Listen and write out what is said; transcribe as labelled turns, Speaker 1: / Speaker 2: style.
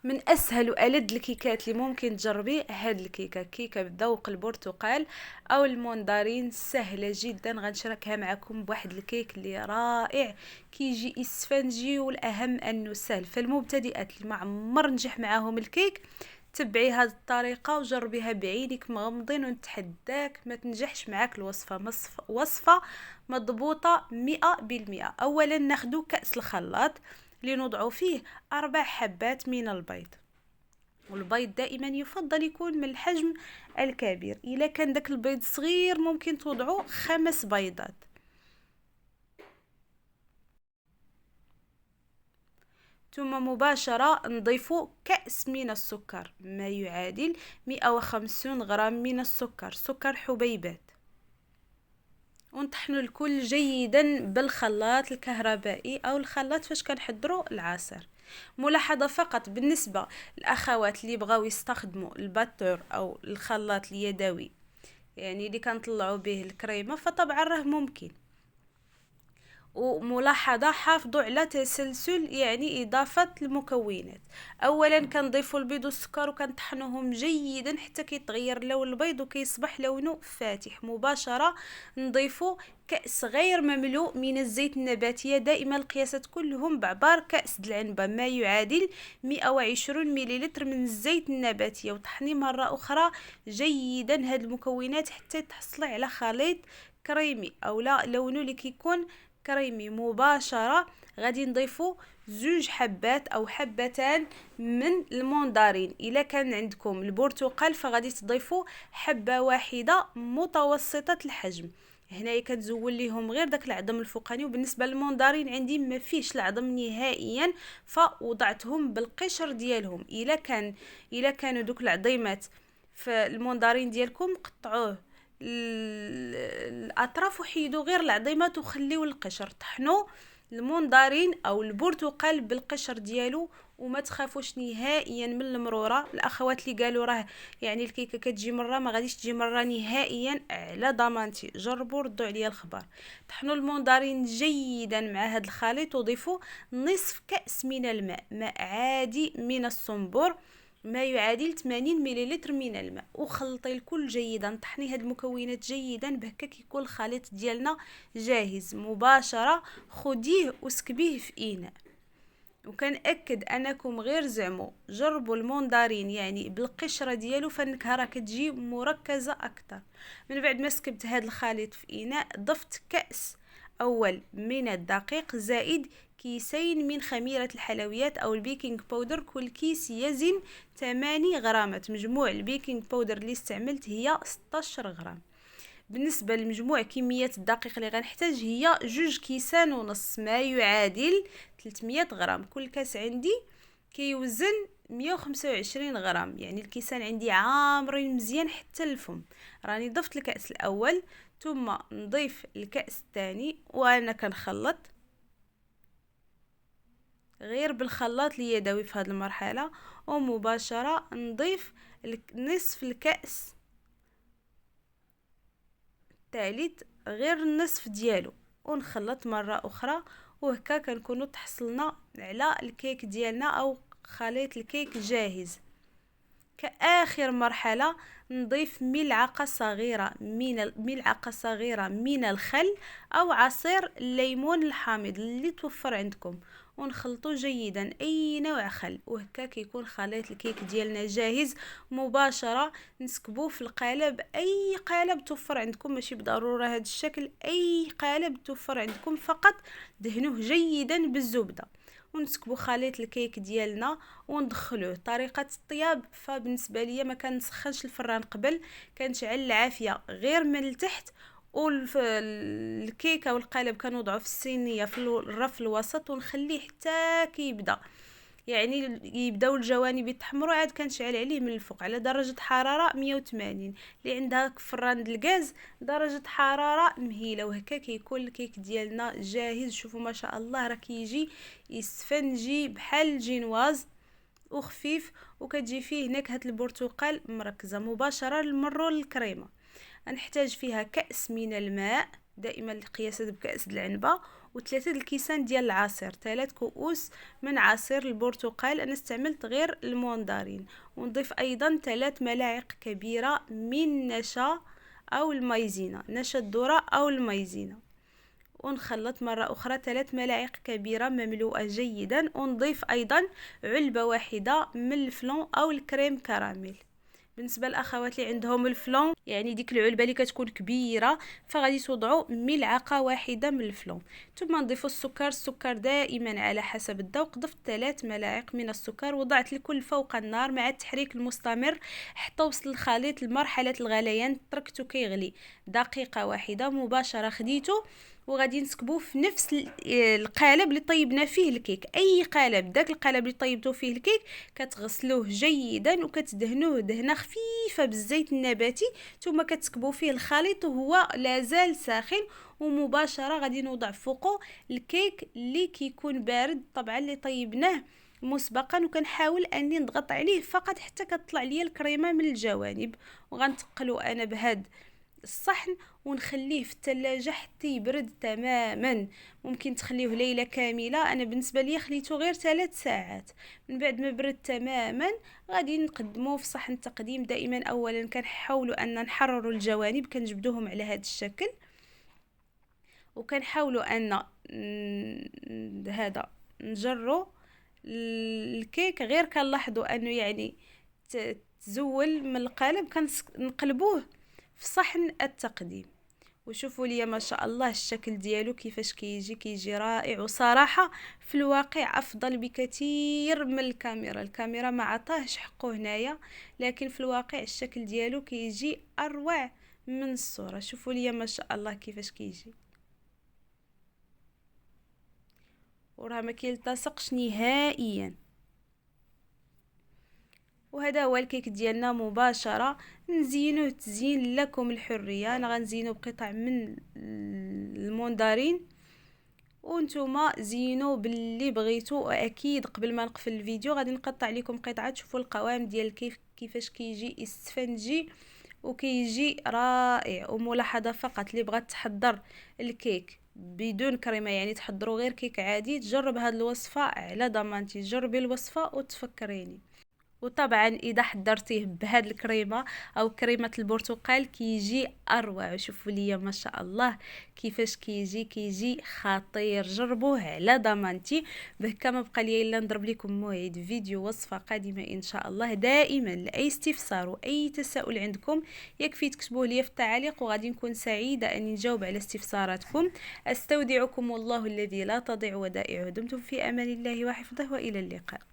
Speaker 1: من اسهل والذ الكيكات اللي ممكن تجربي هاد الكيكه، كيكه بذوق البرتقال او الموندارين، سهله جدا. غنشاركها معكم بواحد الكيك اللي رائع، كيجي اسفنجي، والاهم انه سهل. فالمبتدئات اللي ما عمر نجح معاهم الكيك، تبعي هذه الطريقه وجربيها بعينك مغمضين، ونتحداك ما تنجحش معاك الوصفه. وصفه مضبوطه 100%. اولا ناخدو كأس الخلاط اللي نوضعوا فيه 4 حبات من البيض، والبيض دائما يفضل يكون من الحجم الكبير. اذا كان داك البيض صغير ممكن توضعوا 5 بيضات. ثم مباشرة نضيف كأس من السكر، ما يعادل 150 غرام من السكر، سكر حبيبات، ونطحن الكل جيدا بالخلاط الكهربائي او الخلاط فاش كنحضروا العصير. ملاحظه فقط بالنسبه للاخوات اللي بغاو يستخدموا الباتور او الخلاط اليدوي، يعني اللي كنطلعوا به الكريمه، فطبعا راه ممكن. وملاحظة حافظوا على تسلسل يعني إضافة المكونات. أولا كنضيفوا البيض والسكر وكنطحنوهم جيدا حتى كيتغير لون البيض وكيصبح لونه فاتح. مباشرة نضيفوا كأس غير مملوء من الزيت النباتية، دائما القياسات كلهم بعبار كأس العنبة، ما يعادل 120 مليلتر من الزيت النباتية، وطحني مرة أخرى جيدا هاد المكونات حتى تحصلي على خليط كريمي أو لا لونه اللي كيكون كريمي. مباشرة غادي نضيفو 2 حبات او حبتان من الموندارين. الا كان عندكم البرتقال فغادي تضيفوا حبة واحدة متوسطة الحجم. هنايا كتزول ليهم غير داك العظم الفوقاني. وبالنسبه للموندارين عندي ما فيش العظم نهائيا، فوضعتهم بالقشر ديالهم. الا كانوا دوك العظيمات في الموندارين ديالكم قطعوه الاطراف وحيدوا غير العظيمات وخليوا القشر. طحنوا المنظارين او البرتقال بالقشر ديالو، وما تخافوش نهائيا من المروره. الاخوات اللي قالوا راه يعني الكيكه كتجي مره ما غاديش تجي مره نهائيا، على ضمانتي جربوا ردوا عليا الخبر. طحنوا المنظارين جيدا مع هذا الخليط وضيفوا نصف كأس من الماء، ماء عادي من الصنبور، ما يعادل 80 مليلتر من الماء، وخلطي الكل جيدا. طحني هاد المكونات جيدا بهكا كيكون الخليط ديالنا جاهز. مباشرة خديه وسكبيه في إناء. وكنأكد انكم غير زعمو جربوا الموندارين يعني بالقشره ديالو، فالنكهه راه كتجي مركزه اكثر. من بعد ما سكبت هذا الخليط في اناء، ضفت كأس اول من الدقيق زائد كيسين من خميرة الحلويات او البيكنج باودر. كل كيس يزن 8 غرامات. مجموع البيكنج باودر اللي استعملت هي 16 غرام. بالنسبه لمجموع كميه الدقيق اللي غنحتاج هي 2 كيسان ونص، ما يعادل 300 غرام. كل كاس عندي كيوزن 125 غرام، يعني الكيسان عندي عامرين مزيان حتى الفم. راني ضفت الكأس الاول، ثم نضيف الكأس الثاني، وانا كنخلط غير بالخلاط اليدوي في هذه المرحله. ومباشره نضيف نصف الكأس الثالث، غير النصف ديالو، ونخلط مره اخرى. وهكا كنكونوا تحصلنا على الكيك ديالنا او خليط الكيك جاهز. كآخر مرحلة نضيف ملعقة صغيرة من الخل أو عصير الليمون الحامض اللي توفر عندكم، ونخلطو جيدا أي نوع خل. وهكا كيكون خليط الكيك ديالنا جاهز. مباشرة نسكبوه في القالب، أي قالب توفر عندكم، ماشي بالضرورة هذا الشكل، أي قالب توفر عندكم، فقط دهنوه جيدا بالزبدة. ونسكبوا خليط الكيك ديالنا وندخلوه. طريقه الطياب فبالنسبه ليا ما كنسخنش الفران قبل، كنشعل العافيه غير من التحت، والكيكه والقالب كنوضعو في الصينيه في الرف الوسط، ونخليه حتى كيبدا يعني يبداو الجوانب يتحمروا، عاد كنشعل عليه من الفوق على درجه حراره 180. اللي عندها فران الغاز درجه حراره مهيله. وهكا كيكون الكيك ديالنا جاهز. شوفوا ما شاء الله راه كيجي يسفنجي بحال الجينواز وخفيف، وكتجي فيه نكهه البرتقال مركزه. مباشره نمروا للكريمه. نحتاج فيها كأس من الماء، دائما القياسات بكأس العنبه، و3 الكيسان ديال العصير، 3 كؤوس من عصير البرتقال. انا استعملت غير الموندارين. ونضيف ايضا 3 ملاعق كبيره من نشا او المايزينا، نشا الذره او المايزينا. ونخلط مرة أخرى 3 ملاعق كبيرة مملوءة جيدا. ونضيف أيضا علبة واحدة من الفلون أو الكريم كراميل. بالنسبه للاخوات اللي عندهم الفلون، يعني ديك العلبه اللي كتكون كبيره، فغادي توضعوا ملعقه واحده من الفلون. ثم نضيفوا السكر دائما على حسب الذوق. ضفت 3 ملاعق من السكر، وضعت الكل فوق النار مع التحريك المستمر حتى وصل الخليط لمرحله الغليان. تركته كيغلي دقيقه واحده مباشره، خديته وغادي نسكبوه في نفس القالب اللي طيبنا فيه الكيك. اي قالب، داك القالب اللي طيبتو فيه الكيك كتغسلوه جيدا وكتدهنوه دهنه خفيفه بالزيت النباتي، ثم كتسكبوا فيه الخليط وهو لازال ساخن، ومباشره غادي نوضع فوقه الكيك اللي كيكون بارد طبعا اللي طيبناه مسبقا. وكنحاول اني نضغط عليه فقط حتى كتطلع ليا الكريمه من الجوانب. وغنتقلو انا بهاد الصحن ونخليه في الثلاجة حتى يبرد تماما. ممكن تخليه ليلة كاملة، انا بالنسبة لي خليته غير 3 ساعات. من بعد ما برد تماما غادي نقدموه في صحن تقديم. دائما اولا كنحاولوا ان نحرروا الجوانب، كنجبدوهم على هذا الشكل، وكنحاولوا ان هذا نجروا الكيك. غير كنلاحظوا انه يعني تزول من القالب كنقلبوه في صحن التقديم. وشوفوا لي ما شاء الله الشكل ديالو كيفاش كيجي رائع. وصراحة في الواقع افضل بكثير من الكاميرا ما عطاهش حقه هنايا، لكن في الواقع الشكل ديالو كيجي اروع من الصورة. شوفوا لي ما شاء الله كيفاش كيجي، وراه ما كيلتصقش نهائيا. وهذا هو الكيك ديالنا مباشره. نزينوه تزيين لكم الحريه. انا غنزينو بقطع من الموندارين، وانتم زينوا باللي بغيتو. واكيد قبل ما نقفل الفيديو غادي نقطع لكم قطعه تشوفوا القوام ديال الكيك كيفاش كيجي اسفنجي وكيجي رائع. وملاحظه فقط، اللي بغات تحضر الكيك بدون كريمه، يعني تحضروا غير كيك عادي، تجرب هذه الوصفه على ضمانتي. جربي الوصفه وتفكريني. وطبعا اذا حضرتيه بهاد الكريمه او كريمه البرتقال كيجي اروع. شوفوا لي ما شاء الله كيفاش كيجي خطير. جربوه على ضمانتي. بهكا ما بقى لي الا نضرب لكم موعد فيديو وصفه قادمه ان شاء الله. دائما لاي استفسار واي تساؤل عندكم يكفي تكتبوه لي في التعليق، وغادي نكون سعيده اني نجاوب على استفساراتكم. استودعكم الله الذي لا تضيع ودائعه. دمتم في امان الله وحفظه، والى اللقاء.